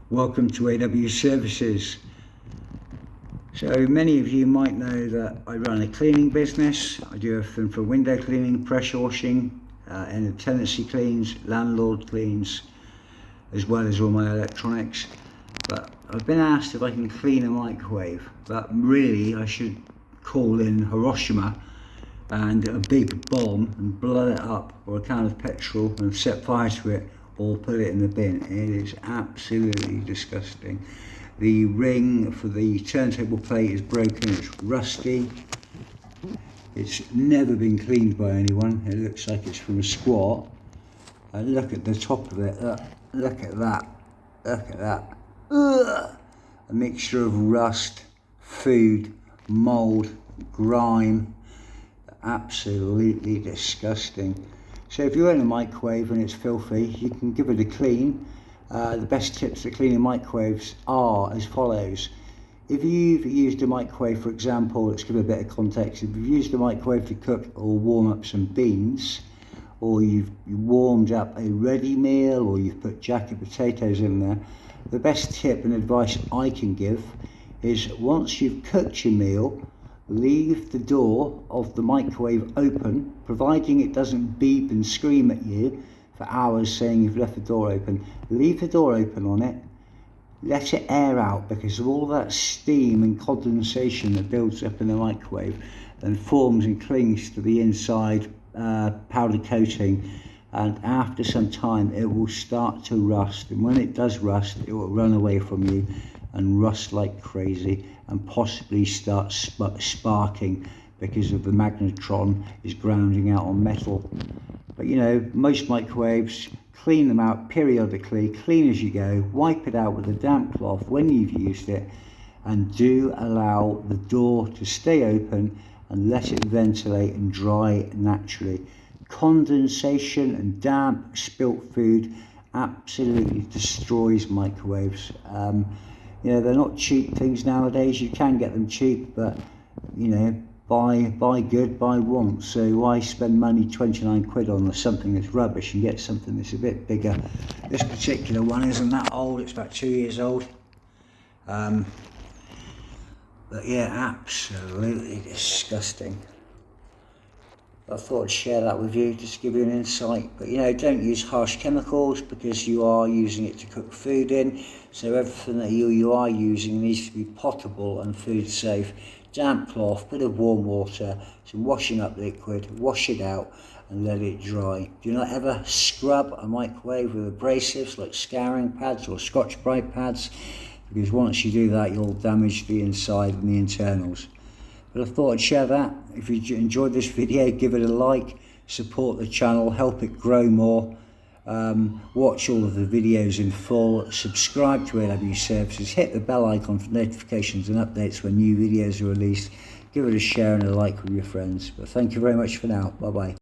Welcome to AW Services. So many of you might know that I run a cleaning business. I do everything from window cleaning, pressure washing, and tenancy cleans, landlord cleans, as well as all my electronics. But I've been asked if I can clean a microwave, but really I should call in Hiroshima and a big bomb and blow it up, or a can of petrol and set fire to it, or put it in the bin. It is absolutely disgusting. The ring for the turntable plate is broken, it's rusty. It's never been cleaned by anyone. It looks like it's from a squat. And look at the top of it, look at that, look at that. Ugh! A mixture of rust, food, mould, grime. Absolutely disgusting. So if you own a microwave and it's filthy, you can give it a clean. The best tips for cleaning microwaves are as follows. If you've used a microwave, for example, let's give a bit of context. If you've used a microwave to cook or warm up some beans, or you've warmed up a ready meal, or you've put jacket potatoes in there, the best tip and advice I can give is, once you've cooked your meal, leave the door of the microwave open, providing it doesn't beep and scream at you for hours saying you've left the door open. Leave the door open on it, let it air out, because of all that steam and condensation that builds up in the microwave and forms and clings to the inside powder coating, and after some time it will start to rust, and when it does rust, it will run away from you and rust like crazy, and possibly start sparking because of the magnetron is grounding out on metal. But you know, most microwaves, clean them out periodically, clean as you go, wipe it out with a damp cloth when you've used it, and do allow the door to stay open and let it ventilate and dry naturally. Condensation and damp spilt food absolutely destroys microwaves. You know, they're not cheap things nowadays. You can get them cheap, but you know, buy good, buy once. So why spend money, 29 quid on something that's rubbish, and get something that's a bit bigger? This particular one isn't that old, it's about 2 years old. But yeah, absolutely disgusting. I thought I'd share that with you, just to give you an insight. But you know, don't use harsh chemicals, because you are using it to cook food in. So everything that you are using needs to be potable and food safe. Damp cloth, bit of warm water, some washing up liquid, wash it out and let it dry. Do not ever scrub a microwave with abrasives like scouring pads or Scotch-Brite pads, because once you do that, you'll damage the inside and the internals. But I thought I'd share that. If you enjoyed this video, give it a like, support the channel, help it grow more. Watch all of the videos in full, subscribe to AW Services, hit the bell icon for notifications and updates when new videos are released. Give it a share and a like with your friends. But thank you very much for now. Bye bye.